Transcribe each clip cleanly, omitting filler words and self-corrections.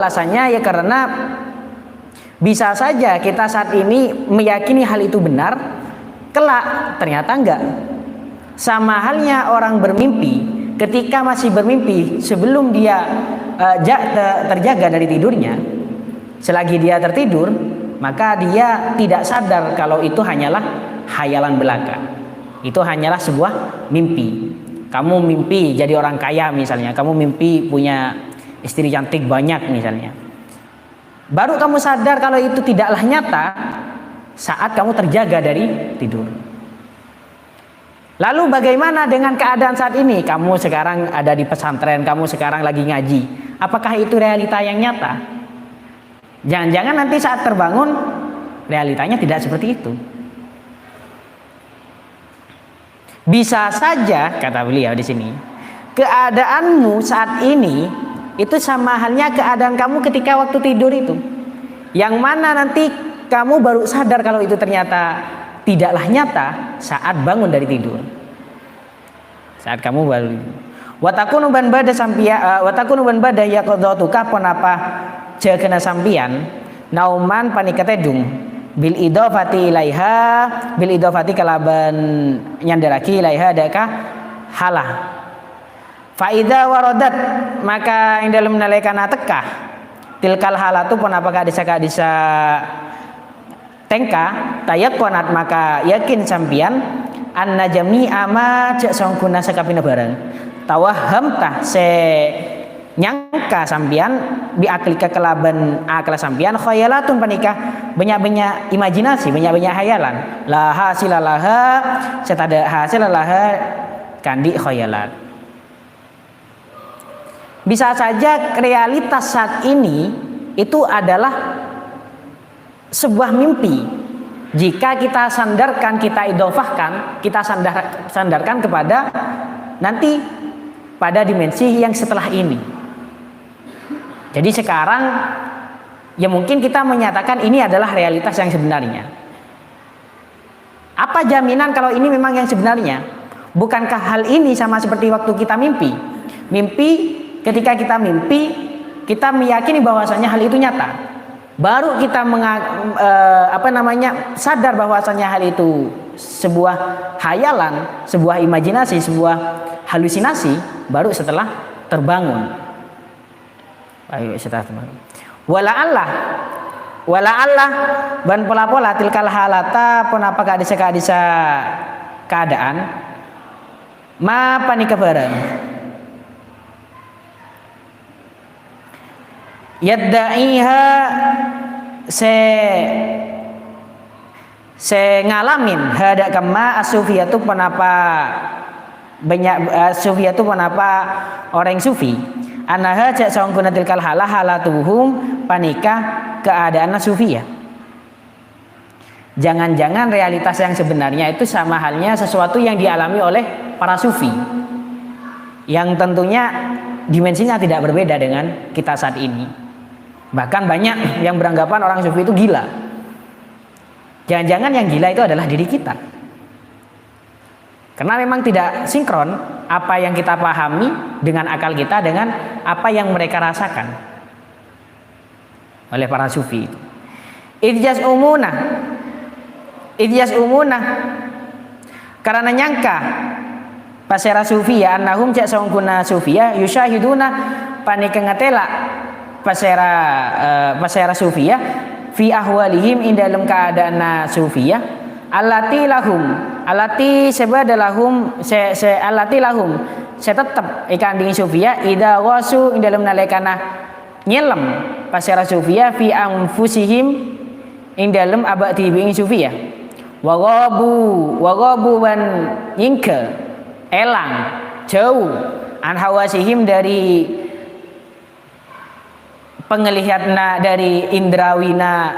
alasannya ya karena bisa saja kita saat ini meyakini hal itu benar, kelak ternyata enggak. Sama halnya orang bermimpi, ketika masih bermimpi sebelum dia terjaga dari tidurnya, selagi dia tertidur, maka dia tidak sadar kalau itu hanyalah khayalan belaka. Itu hanyalah sebuah mimpi. Kamu mimpi jadi orang kaya misalnya, kamu mimpi punya istri cantik banyak misalnya. Baru kamu sadar kalau itu tidaklah nyata saat kamu terjaga dari tidur. Lalu bagaimana dengan keadaan saat ini? Kamu sekarang ada di pesantren, kamu sekarang lagi ngaji. Apakah itu realita yang nyata? Jangan-jangan nanti saat terbangun realitanya tidak seperti itu. Bisa saja, kata beliau di sini, keadaanmu saat ini itu sama halnya keadaan kamu ketika waktu tidur itu. Yang mana nanti kamu baru sadar kalau itu ternyata tidaklah nyata saat bangun dari tidur. Saat kamu baru watakunu ban bada sampia watakunu ban bada yaqdatuka penapa jakena sampian nauman panikatedung bil idofati ilaiha bil idofati kalaban nyandaraki ilaiha daka halah faida waradat maka yang dalam nalekana tekah tilkal halatu pun apakah disa tengka tayakonat maka yakin sampian anna jami'a ma jak sangkuna sakapina barang tawaham tah se nyangka sampian bi aklika kelaban akal sampian khayalatun panikah banyak-banyak imajinasi banyak-banyak hayalan la hasilalaha setada hasilalaha kandi khayalat. Bisa saja realitas saat ini itu adalah sebuah mimpi. Jika kita sandarkan, kita idofahkan, kita sandarkan kepada nanti pada dimensi yang setelah ini. Jadi sekarang ya mungkin kita menyatakan ini adalah realitas yang sebenarnya. Apa jaminan kalau ini memang yang sebenarnya? Bukankah hal ini sama seperti waktu kita mimpi? Mimpi, ketika kita mimpi, kita meyakini bahwasanya hal itu nyata. Baru kita sadar bahwasanya hal itu sebuah hayalan, sebuah imajinasi, sebuah halusinasi, baru setelah terbangun. Ayo setelah terbangun. Wala Allah ban pola-pola tilkal halata penapakah disa keadaan ma panika bareng yadda'iha se ngalamin hada kama asufiyatu penapa banyak sufiyatu penapa orang sufi anaha jak sangkuna tilkal halatuhum panika keadaan sufiyah. Jangan-jangan realitas yang sebenarnya itu sama halnya sesuatu yang dialami oleh para sufi yang tentunya dimensinya tidak berbeda dengan kita saat ini. Bahkan banyak yang beranggapan orang sufi itu gila. Jangan-jangan yang gila itu adalah diri kita. Karena memang tidak sinkron apa yang kita pahami dengan akal kita dengan apa yang mereka rasakan oleh para sufi itu. Idjas umuna karena nyangka pasera sufiya annahum cak sangkuna sufiya yusyahiduna panikengatela pasera sufiya fi ahwalihim in dalam keadaan sufiya allati sebadalahum tetap ikan dingin sufiya ida wasu in dalam nalekana nyelem pasera sufiya fi anfusihim in dalam abadi bing sufiya wagabu wan yingke elang jauh an hawasihim dari penglihatna dari indrawina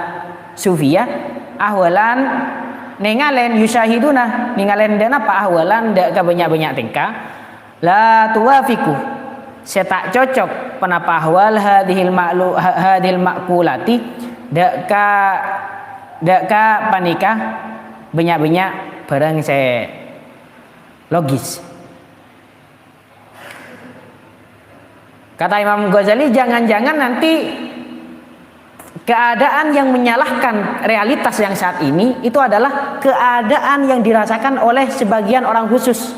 sufia ahwalan ningalen yusyahiduna ningalen dan apa ahwalan dak banyak-banyak tingkah la tuwafiku saya tak cocok penapa ahwal hadhil ma'kulati dak ka panika banyak-banyak barang saya logis. Kata Imam Ghazali, jangan-jangan nanti keadaan yang menyalahkan realitas yang saat ini itu adalah keadaan yang dirasakan oleh sebagian orang khusus,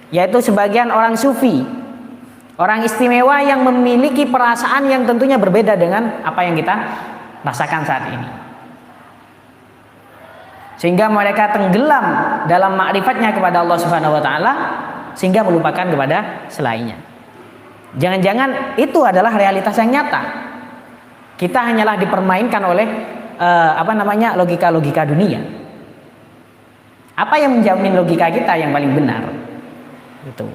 yaitu sebagian orang sufi, orang istimewa yang memiliki perasaan yang tentunya berbeda dengan apa yang kita rasakan saat ini, sehingga mereka tenggelam dalam ma'rifatnya kepada Allah Subhanahu wa taala sehingga melupakan kepada selainnya. Jangan-jangan itu adalah realitas yang nyata. Kita hanyalah dipermainkan oleh logika-logika dunia. Apa yang menjamin logika kita yang paling benar? Itu.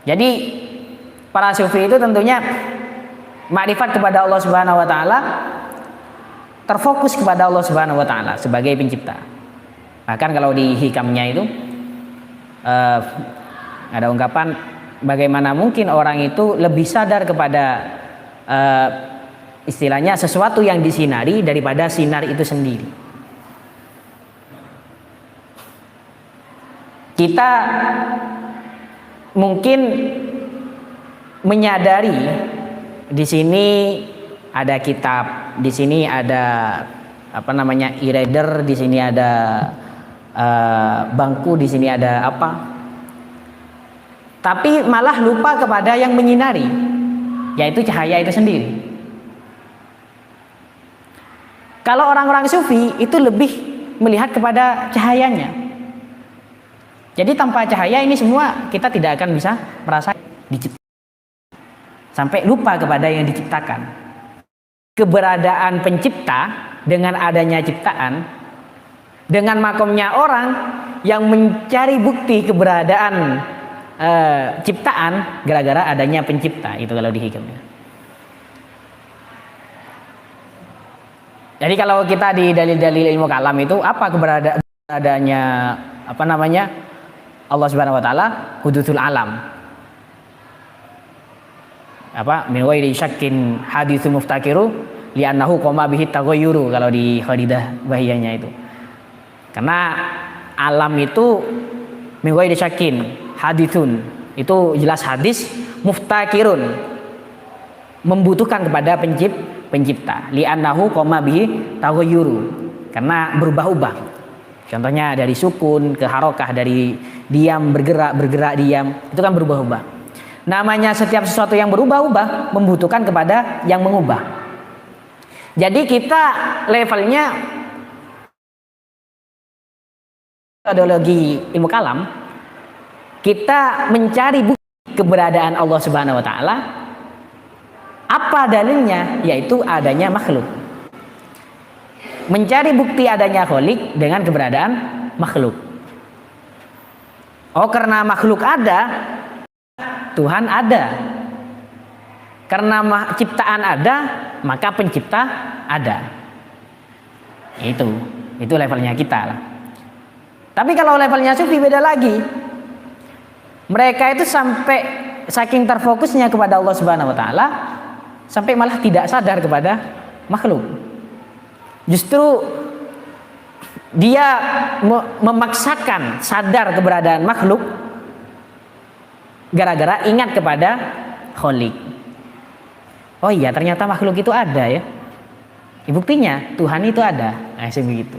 Jadi para sufi itu tentunya makrifat kepada Allah Subhanahu wa taala, terfokus kepada Allah Subhanahu wa taala sebagai pencipta. Bahkan kalau di hikamnya itu ada ungkapan, bagaimana mungkin orang itu lebih sadar kepada istilahnya sesuatu yang disinari daripada sinar itu sendiri. Kita mungkin menyadari di sini ada kitab, di sini ada e-reader, di sini ada bangku, di sini ada apa. Tapi malah lupa kepada yang menyinari, yaitu cahaya itu sendiri. Kalau orang-orang sufi itu lebih melihat kepada cahayanya. Jadi tanpa cahaya ini semua kita tidak akan bisa merasa diciptakan. Sampai lupa kepada yang diciptakan. Keberadaan pencipta dengan adanya ciptaan, dengan makomnya orang yang mencari bukti keberadaan ciptaan gara-gara adanya pencipta, itu kalau di hikamnya. Jadi kalau kita di dalil-dalil ilmu kalam itu apa keberadaannya Allah Subhanahu wa taala hudutsul alam. Min ghairi syakkin haditsul muftakiru li'annahu qama bihi taghayyuru, kalau di Khadidah Bahiyanya itu. Karena alam itu min ghairi syakkin hadithun, itu jelas hadis, muftakirun, membutuhkan kepada pencipta, li'annahu qama bihi taghayyuru, karena berubah-ubah. Contohnya dari sukun ke harokah, dari diam bergerak diam, itu kan berubah-ubah. Namanya setiap sesuatu yang berubah-ubah membutuhkan kepada yang mengubah. Jadi kita levelnya metodologi ilmu kalam, kita mencari bukti keberadaan Allah Subhanahu wa taala. Apa dalilnya? Yaitu adanya makhluk. Mencari bukti adanya Khalik dengan keberadaan makhluk. Oh, karena makhluk ada, Tuhan ada. Karena ciptaan ada, maka pencipta ada. Itu levelnya kita lah. Tapi kalau levelnya sufi beda lagi. Mereka itu sampai saking terfokusnya kepada Allah Subhanahu wa taala sampai malah tidak sadar kepada makhluk. Justru dia memaksakan sadar keberadaan makhluk gara-gara ingat kepada Khalik. Oh iya, ternyata makhluk itu ada ya. Buktinya Tuhan itu ada. Nah, begitu.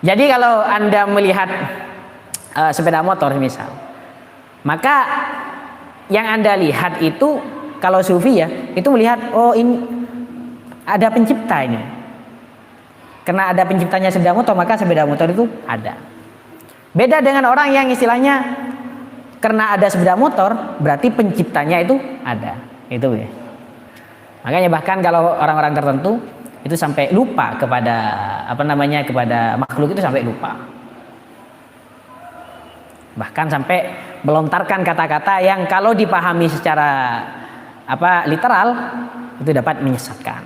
Jadi kalau Anda melihat sepeda motor misal, maka yang Anda lihat itu kalau sufi ya, itu melihat oh ini ada pencipta ini. Karena ada penciptanya sepeda motor, maka sepeda motor itu ada. Beda dengan orang yang istilahnya karena ada sepeda motor berarti penciptanya itu ada. Itu ya. Makanya bahkan kalau orang-orang tertentu itu sampai lupa kepada kepada makhluk, itu sampai lupa. Bahkan sampai melontarkan kata-kata yang kalau dipahami secara literal itu dapat menyesatkan.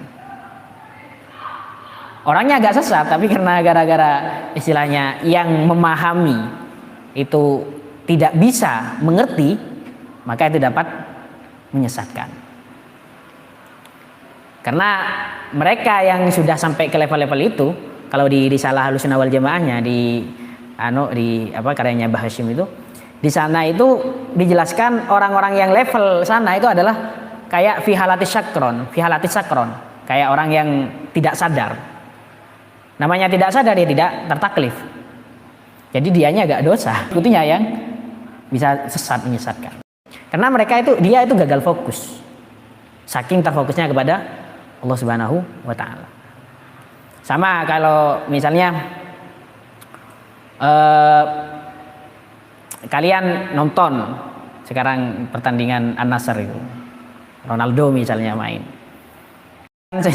Orangnya agak sesat, tapi karena gara-gara istilahnya yang memahami itu tidak bisa mengerti, maka itu dapat menyesatkan. Karena mereka yang sudah sampai ke level-level itu, kalau di Risalah Ahlussunnah wal Jamaahnya, karyanya Mbah Hasyim Di sana itu dijelaskan orang-orang yang level sana itu adalah kayak fihalati sakron, kayak orang yang tidak sadar. Namanya tidak sadar, dia tidak tertaklif. Jadi dianya agak dosa, ikutinya yang bisa sesat, menyesatkan. Karena dia itu gagal fokus. Saking terfokusnya kepada Allah Subhanahu wa taala. Sama kalau misalnya kalian nonton sekarang pertandingan An-Nassr itu, Ronaldo misalnya main.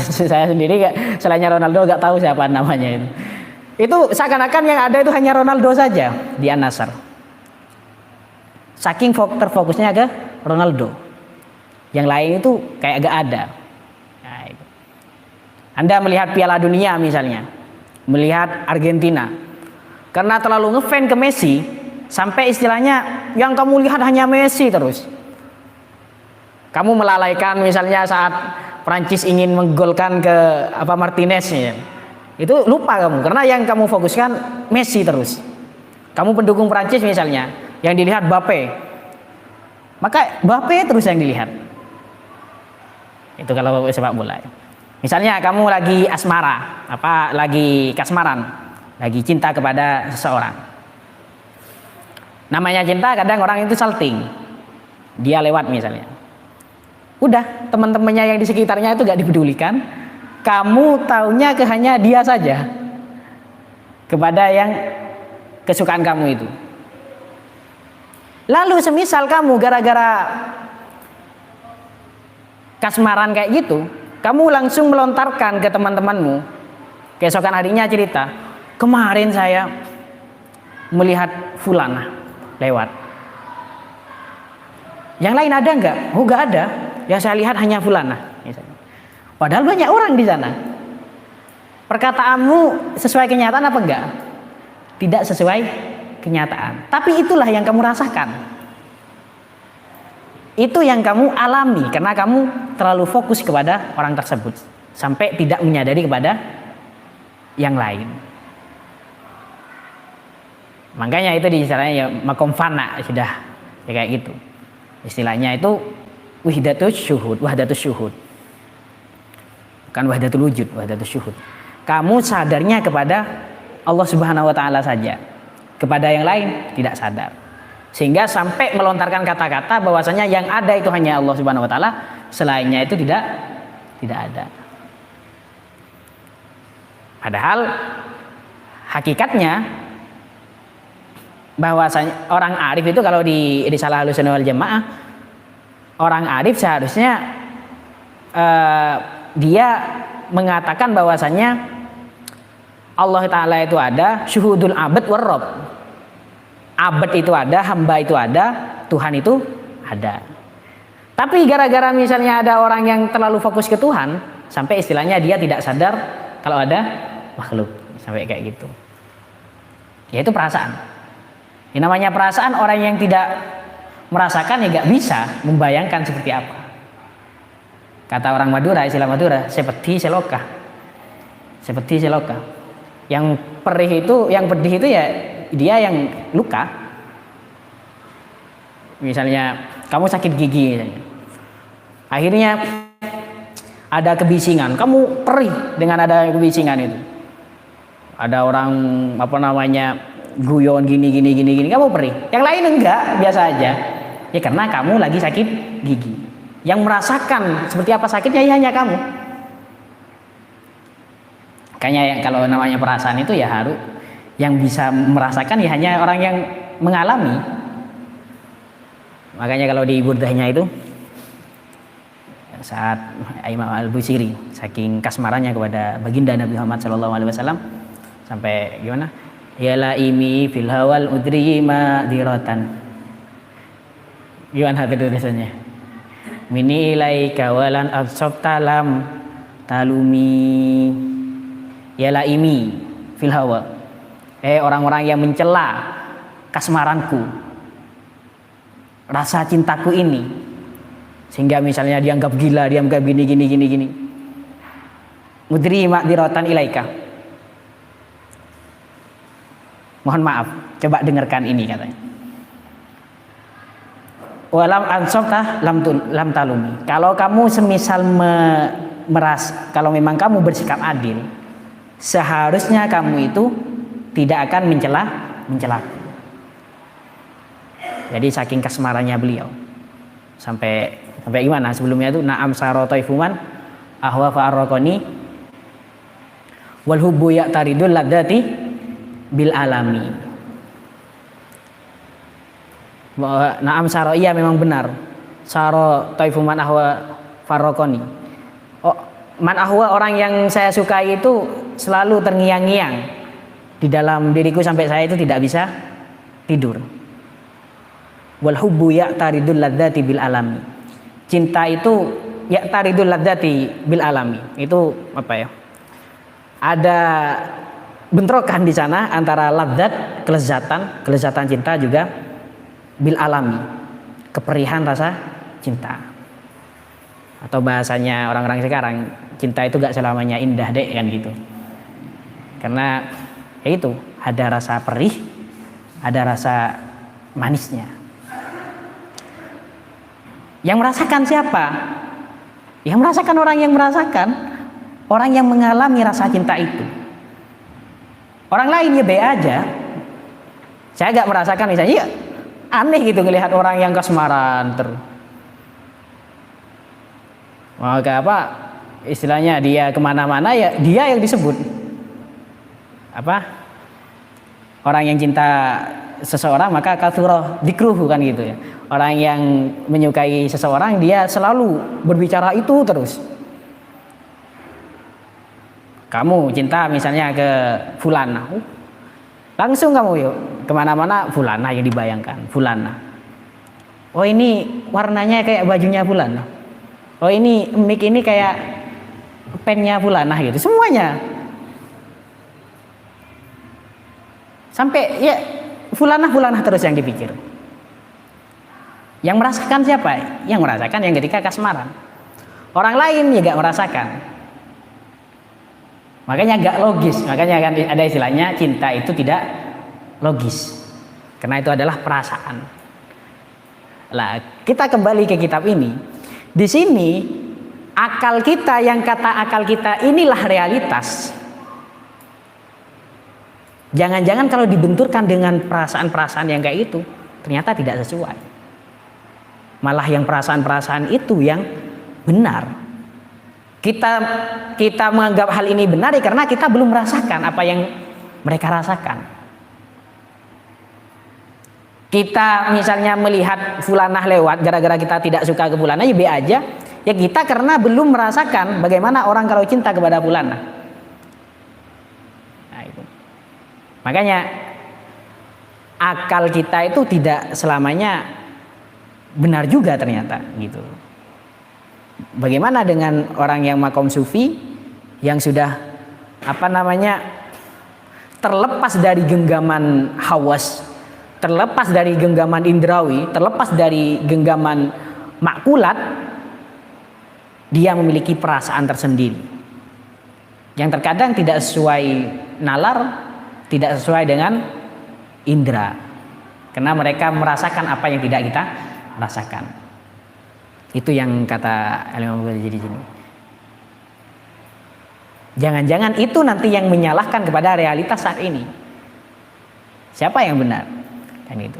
Saya sendiri selainnya Ronaldo gak tahu siapa namanya itu. Itu seakan-akan yang ada itu hanya Ronaldo saja di An-Nassr. Saking terfokusnya ke Ronaldo. Yang lain itu kayak gak ada. Nah, itu. Anda melihat Piala Dunia misalnya, melihat Argentina, karena terlalu ngefan ke Messi, sampai istilahnya yang kamu lihat hanya Messi terus. Kamu melalaikan misalnya saat Prancis ingin menggolkan ke Martinez ya. Itu lupa kamu, karena yang kamu fokuskan Messi terus. Kamu pendukung Prancis misalnya, yang dilihat Mbappe, maka Mbappe terus yang dilihat. Itu kalau sepak bola. Misalnya kamu lagi asmara, lagi kasmaran, lagi cinta kepada seseorang. Namanya cinta, kadang orang itu salting. Dia lewat misalnya. Udah, teman-temannya yang di sekitarnya itu gak dipedulikan. Kamu taunya hanya dia saja. Kepada yang kesukaan kamu itu. Lalu semisal kamu gara-gara kasmaran kayak gitu, kamu langsung melontarkan ke teman-temanmu, keesokan harinya cerita, kemarin saya melihat fulana lewat. Yang lain ada enggak? Oh, enggak ada. Yang saya lihat hanya fulana. Padahal banyak orang di sana. Perkataanmu sesuai kenyataan apa enggak? Tidak sesuai kenyataan. Tapi itulah yang kamu rasakan. Itu yang kamu alami karena kamu terlalu fokus kepada orang tersebut sampai tidak menyadari kepada yang lain. Makanya itu istilahnya ya makom fana sudah ya kayak gitu. Istilahnya itu wahdatus syuhud. Bukan wahdatul wujud, wahdatus syuhud. Kamu sadarnya kepada Allah Subhanahu wa taala saja. Kepada yang lain tidak sadar. Sehingga sampai melontarkan kata-kata bahwasanya yang ada itu hanya Allah Subhanahu wa taala, selainnya itu tidak ada. Padahal hakikatnya bahwasanya orang arif itu kalau di Risalah Ahlussunnah wal Jamaah, orang arif seharusnya dia mengatakan bahwasanya Allah taala itu ada, syuhudul abad war rabb. Abad itu ada, hamba itu ada, Tuhan itu ada. Tapi gara-gara misalnya ada orang yang terlalu fokus ke Tuhan, sampai istilahnya dia tidak sadar kalau ada makhluk, sampai kayak gitu. Yaitu perasaan. Yang namanya perasaan, orang yang tidak merasakan ya gak bisa membayangkan seperti apa. Kata orang Madura, istilah Madura, seperti seloka. Seperti seloka. Yang perih itu, yang pedih itu ya dia yang luka. Misalnya kamu sakit gigi misalnya. Akhirnya ada kebisingan, kamu perih dengan ada kebisingan itu. Ada orang guyon gini, kamu perih. Yang lain enggak, biasa aja. Ya karena kamu lagi sakit gigi. Yang merasakan seperti apa sakitnya ya hanya kamu. Makanya kalau namanya perasaan itu ya harus yang bisa merasakan ya hanya orang yang mengalami. Makanya kalau di burdahnya itu saat Imam Al-Busiri saking kasmarannya kepada baginda Nabi Muhammad SAW sampai gimana? Ya laimi fil hawal udri ma diratan. Gimana itu tulisannya? Mini ilaika walan absabta lam talumi. Ya laimi fil hawa. Orang-orang yang mencela kasmaranku, rasa cintaku ini, sehingga misalnya dianggap gila, dianggap gini. Mudri ma'diratan ilaika. Mohon maaf, coba dengarkan ini katanya. walam ansofta lam talumi. Kalau kamu semisal kalau memang kamu bersikap adil, seharusnya kamu itu tidak akan mencela. Jadi saking kasmarannya beliau, sampai gimana sebelumnya itu, na'am saro taifuman ahwa fa'arraqani wal hubbu ya'taridul ladzati bil alami. Na'am saro, iya memang benar, saro taifuman ahwa farraqani. Oh, man ahwa, orang yang saya sukai itu selalu terngiang-ngiang di dalam diriku sampai saya itu tidak bisa tidur. Wal hubbu ya'taridul ladzati bil alami. Cinta itu ya'taridul ladzati bil alami. Itu apa ya? Ada bentrokan di sana antara ladzat, kelezatan cinta, juga bil alami, keperihan rasa cinta. Atau bahasanya orang-orang sekarang, cinta itu gak selamanya indah dek, kan gitu. Karena ya itu, ada rasa perih, ada rasa manisnya. Yang merasakan siapa? Yang merasakan orang yang merasakan, orang yang mengalami rasa cinta itu. Orang lain ya be aja. Saya gak merasakan, misalnya ya aneh gitu ngelihat orang yang kasmaran maka apa istilahnya, dia kemana-mana ya dia yang disebut apa, orang yang cinta seseorang maka kathura dzikruhu, kan gitu ya. Orang yang menyukai seseorang dia selalu berbicara itu terus. Kamu cinta misalnya ke fulana, langsung kamu yuk kemana-mana fulana yang dibayangkan, fulana. Oh ini warnanya kayak bajunya fulana. Oh ini mic ini kayak pennya fulana gitu, semuanya. Sampai ya fulana terus yang dipikir. Yang merasakan siapa? Yang merasakan yang ketika kasmaran. Orang lain ya gak merasakan. Makanya gak logis. Makanya kan ada istilahnya cinta itu tidak logis. Karena itu adalah perasaan. Lah, kita kembali ke kitab ini. Di sini akal kita, yang kata akal kita inilah realitas. Jangan-jangan kalau dibenturkan dengan perasaan-perasaan yang kayak itu, ternyata tidak sesuai. Malah yang perasaan-perasaan itu yang benar. Kita menganggap hal ini benar ya karena kita belum merasakan apa yang mereka rasakan. Kita misalnya melihat fulanah lewat, gara-gara kita tidak suka ke fulanah ya be aja. Ya kita karena belum merasakan bagaimana orang kalau cinta kepada fulanah. Nah, itu. Makanya akal kita itu tidak selamanya benar juga ternyata gitu. Bagaimana dengan orang yang makom sufi yang sudah terlepas dari genggaman hawas, terlepas dari genggaman indrawi, terlepas dari genggaman makulat, dia memiliki perasaan tersendiri yang terkadang tidak sesuai nalar, tidak sesuai dengan indera, karena mereka merasakan apa yang tidak kita rasakan. Itu yang kata Imam Ghazali di sini. Jangan-jangan itu nanti yang menyalahkan kepada realitas saat ini. Siapa yang benar? Kan itu.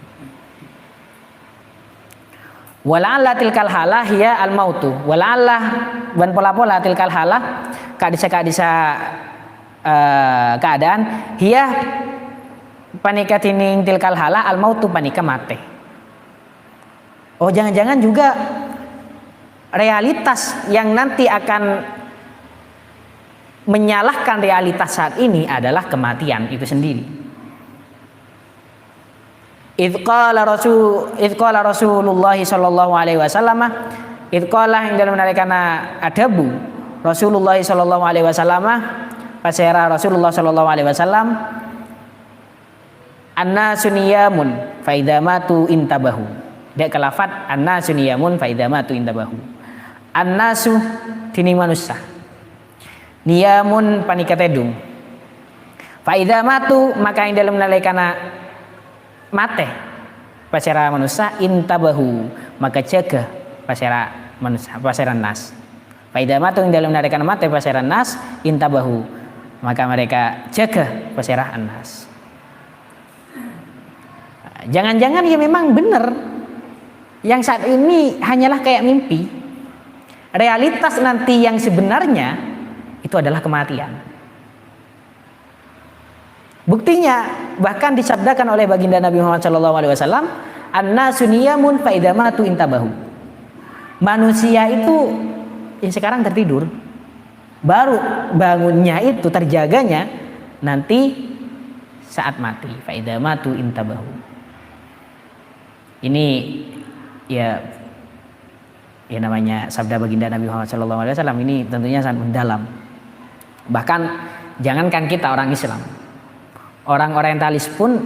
Wala'alla tilkal halah hiya al-mautu. Wala'alla dan pola-pola tilkal halah, kadisa-kadisa keadaan hiya panikating tilkal halah al-mautu, panika mate. Oh jangan-jangan juga realitas yang nanti akan menyalahkan realitas saat ini adalah kematian itu sendiri. Idz qala Rasulullah sallallahu alaihi wasallam, idz qala yang dalam menarikan adabu Rasulullah sallallahu alaihi wasallam, pasera Rasulullah sallallahu alaihi wasallam, annasu niyamun fa idza matu intabahu. Dia kelafat annasu niyamun fa idza matu intabahu. Annasu tini manusia, niyamun panikatedung, fa idza matu maka yang dalam nalikana mate, pasera manusia intabahu, maka cegah pasera manusia, pasera nas. Faida matu yang dalam narikan mate pasera nas intabahu, maka mereka cegah pasera nas. Jangan-jangan ya memang benar yang saat ini hanyalah kayak mimpi. Realitas nanti yang sebenarnya itu adalah kematian. Buktinya bahkan disabdakan oleh baginda Nabi Muhammad SAW, an-nasu niyamun fa idza matu intabahu. Manusia itu yang sekarang tertidur, baru bangunnya itu terjaganya nanti saat mati. Fa idza matu intabahu. Ini ya namanya sabda baginda Nabi Muhammad SAW, ini tentunya sangat mendalam. Bahkan jangankan kita orang Islam, orang orientalis pun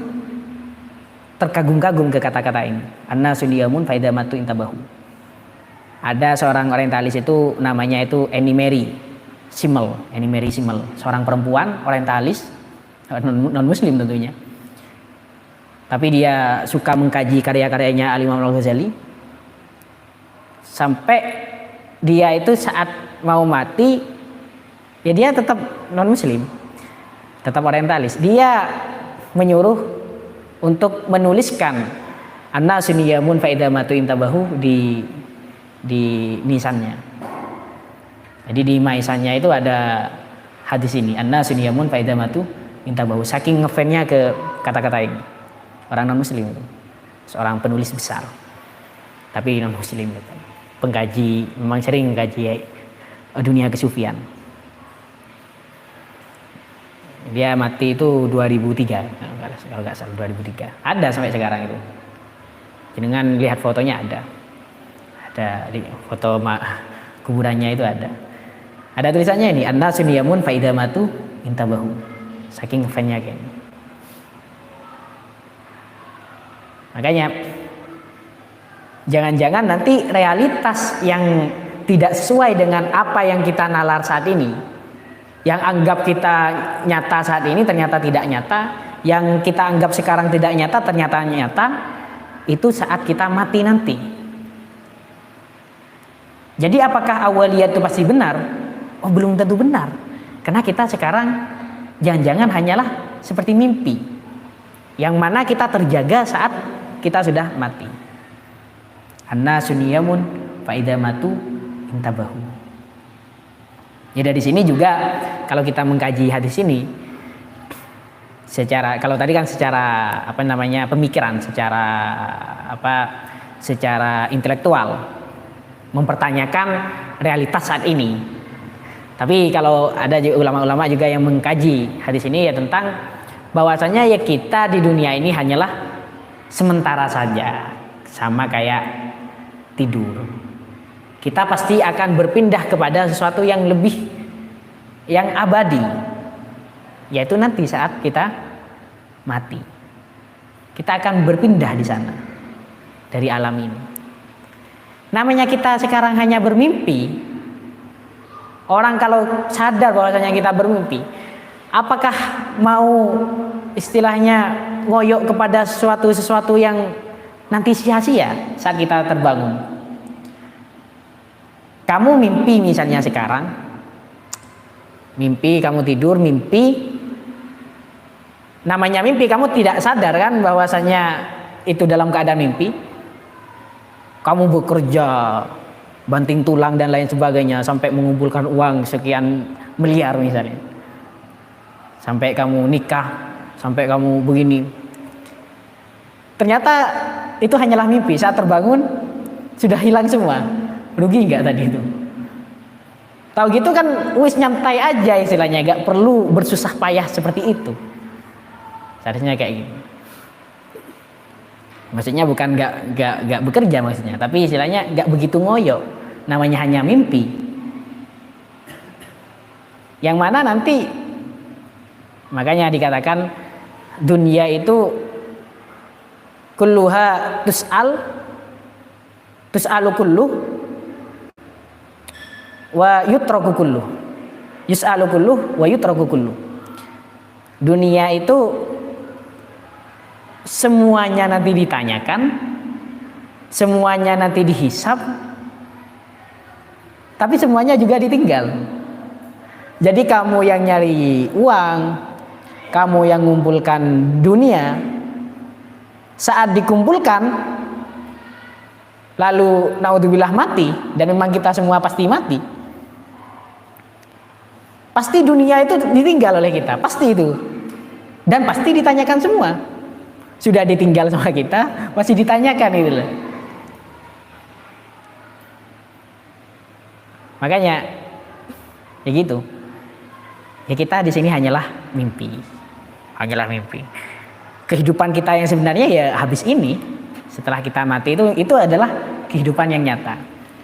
terkagum-kagum ke kata-kata ini. An-nasu niyamun fa idza matu intabahu. Ada seorang orientalis itu namanya itu Annie Mary Simmel, seorang perempuan orientalis non muslim tentunya. Tapi dia suka mengkaji karya-karyanya Al-Imam Al-Ghazali. Sampai dia itu saat mau mati, ya dia tetap non muslim, tetap orientalis. Dia menyuruh untuk menuliskan an-nasu niyamun fa idza matu intabahu di nisannya. Jadi di maisannya itu ada hadis ini, an-nasu niyamun fa idza matu intabahu. Saking ngefannya ke kata-kata ini. Orang non muslim itu, seorang penulis besar, tapi non muslim gitu. Pengkaji, memang sering mengkaji dunia kesufian. Dia mati itu 2003, kalau nggak salah 2003. Ada sampai sekarang itu. Jangan lihat fotonya ada di foto kuburannya itu ada. Ada tulisannya ini, an-nasu niyamun fa idza matu intabahu. Saking fan-nya kayaknya. Makanya jangan-jangan nanti realitas yang tidak sesuai dengan apa yang kita nalar saat ini, yang anggap kita nyata saat ini ternyata tidak nyata, yang kita anggap sekarang tidak nyata ternyata nyata, itu saat kita mati nanti. Jadi apakah awaliyat itu pasti benar? Oh, belum tentu benar. Karena kita sekarang jangan-jangan hanyalah seperti mimpi, yang mana kita terjaga saat kita sudah mati. An-nasu niyamun fa idza matu intabahu. Ya dari sini juga kalau kita mengkaji hadis ini secara, kalau tadi kan secara pemikiran, secara intelektual mempertanyakan realitas saat ini. Tapi kalau ada ulama-ulama juga yang mengkaji hadis ini ya tentang bahwasanya ya kita di dunia ini hanyalah sementara saja, sama kayak tidur. Kita pasti akan berpindah kepada sesuatu yang lebih, yang abadi, yaitu nanti saat kita mati. Kita akan berpindah di sana dari alam ini. Namanya kita sekarang hanya bermimpi. Orang kalau sadar bahwasanya kita bermimpi, apakah mau istilahnya ngoyok kepada sesuatu yang nanti sia-sia saat kita terbangun? Kamu mimpi misalnya sekarang, mimpi kamu tidur, mimpi, namanya mimpi, kamu tidak sadar kan bahwasanya itu dalam keadaan mimpi. Kamu bekerja banting tulang dan lain sebagainya sampai mengumpulkan uang sekian miliar misalnya, sampai kamu nikah, sampai kamu begini. Ternyata itu hanyalah mimpi. Saat terbangun sudah hilang semua. Rugi nggak tadi itu? Tahu gitu kan, wis nyantai aja istilahnya, nggak perlu bersusah payah seperti itu. Seharusnya kayak gitu. Maksudnya bukan nggak bekerja maksudnya, tapi istilahnya nggak begitu ngoyo. Namanya hanya mimpi. Yang mana nanti, makanya dikatakan dunia itu kulluha tus'alu kullu wa yutraku kullu. Yus'alu kullu wa yutraku kullu. Dunia itu semuanya nanti ditanyakan, semuanya nanti dihisap, tapi semuanya juga ditinggal. Jadi kamu yang nyari uang, kamu yang mengumpulkan dunia, saat dikumpulkan lalu naudzubillah mati, dan memang kita semua pasti mati, pasti dunia itu ditinggal oleh kita, pasti itu, dan pasti ditanyakan semua. Sudah ditinggal sama kita, masih ditanyakan itu loh. Makanya ya gitu. Ya kita di sini hanyalah mimpi. Hanyalah mimpi. Kehidupan kita yang sebenarnya ya habis ini. Setelah kita mati itu adalah kehidupan yang nyata.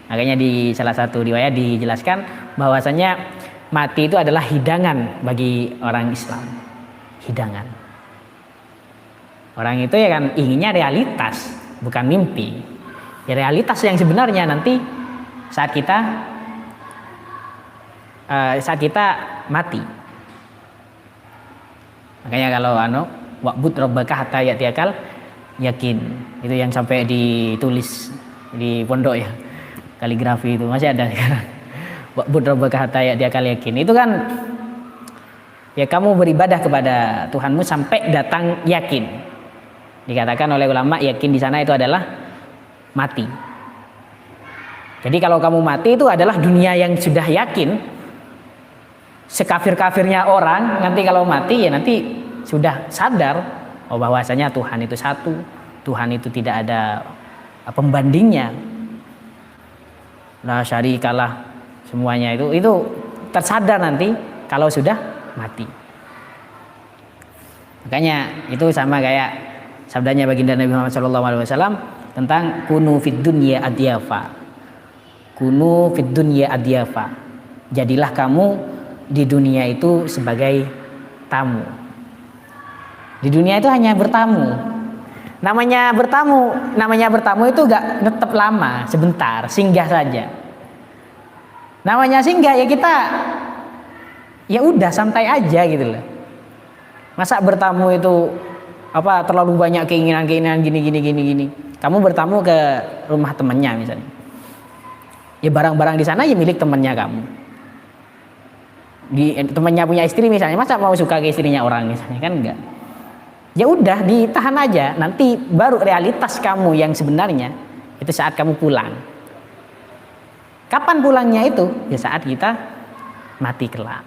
Makanya di salah satu riwayat dijelaskan bahwasanya mati itu adalah hidangan bagi orang Islam. Hidangan. Orang itu ya kan inginnya realitas, bukan mimpi. Ya realitas yang sebenarnya nanti saat kita mati. Makanya kalau wa'bud rabbaka hatta ya'tiyakal yakin, itu yang sampai ditulis di pondok ya, kaligrafi itu masih ada sekarang. Wa'bud rabbaka hatta ya'tiyakal yakin, itu kan ya kamu beribadah kepada Tuhanmu sampai datang yakin. Dikatakan oleh ulama yakin di sana itu adalah mati. Jadi kalau kamu mati itu adalah dunia yang sudah yakin. Sekafir-kafirnya orang nanti kalau mati ya nanti sudah sadar bahwasanya Tuhan itu satu, Tuhan itu tidak ada pembandingnya. La syarikalah, semuanya itu tersadar nanti kalau sudah mati. Makanya itu sama kayak sabdanya baginda Nabi Muhammad SAW tentang kunu fid dunya adyafa. Kunu fid dunya adyafa. Jadilah kamu di dunia itu sebagai tamu. Di dunia itu hanya bertamu. Namanya bertamu itu gak tetap lama, sebentar, singgah saja. Namanya singgah ya kita ya udah santai aja gitu loh. Masa bertamu itu terlalu banyak keinginan gini. Kamu bertamu ke rumah temannya misalnya. Ya barang-barang di sana ya milik temannya kamu. Temannya punya istri misalnya, masa mau suka ke istrinya orang misalnya, kan enggak. Ya udah ditahan aja, nanti baru realitas kamu yang sebenarnya itu saat kamu pulang. Kapan pulangnya itu? Ya saat kita mati kelak.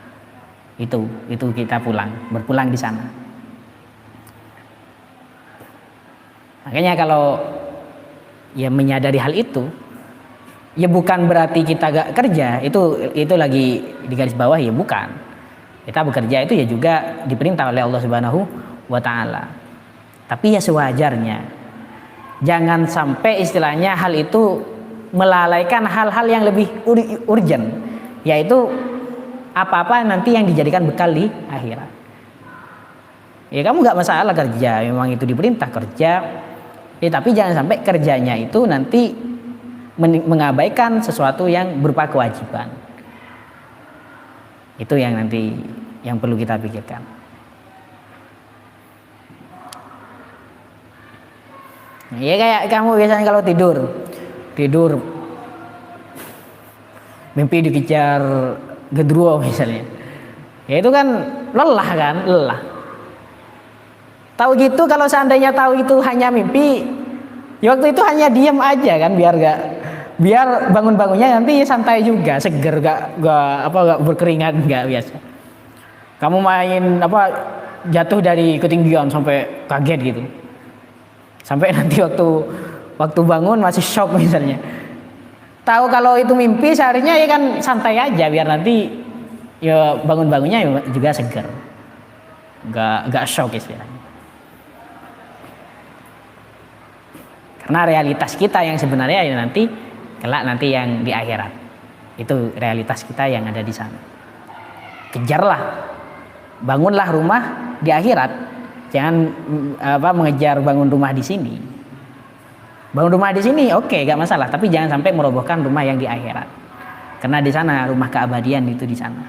Itu kita berpulang di sana. Makanya kalau ya menyadari hal itu, ya bukan berarti kita gak kerja, itu lagi di garis bawah, ya bukan. Kita bekerja itu ya juga diperintah oleh Allah Subhanahu wa taala. Tapi ya sewajarnya. Jangan sampai istilahnya hal itu melalaikan hal-hal yang lebih urgent, yaitu apa-apa nanti yang dijadikan bekal di akhirat. Ya kamu gak masalah kerja, memang itu diperintah kerja. Ya, tapi jangan sampai kerjanya itu nanti mengabaikan sesuatu yang berupa kewajiban. Itu yang nanti yang perlu kita pikirkan. Ya kayak kamu biasanya kalau tidur mimpi dikejar gendruwo misalnya. Ya itu kan lelah. Tahu gitu, kalau seandainya tahu itu hanya mimpi, ya waktu itu hanya diam aja kan, biar bangun-bangunnya nanti santai juga, seger, gak berkeringat, gak biasa. Kamu main jatuh dari ketinggian sampai kaget gitu, sampai nanti waktu bangun masih shock misalnya. Tahu kalau itu mimpi, seharinya ya kan santai aja, biar nanti ya bangun-bangunnya juga seger, gak shock istilahnya. Karena realitas kita yang sebenarnya ya nanti kelak nanti yang di akhirat. Itu realitas kita yang ada di sana. Kejarlah, bangunlah rumah di akhirat. Jangan mengejar bangun rumah di sini. Bangun rumah di sini oke, gak masalah, tapi jangan sampai merobohkan rumah yang di akhirat. Karena di sana rumah keabadian itu di sana.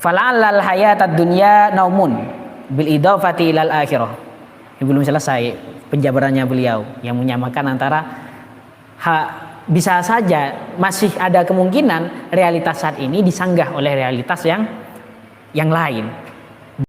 fala'allal hayatad dunya naumun bil idafati ilal akhirah. Ini belum selesai penjabarannya beliau yang menyamakan antara bisa saja masih ada kemungkinan realitas saat ini disanggah oleh realitas yang lain.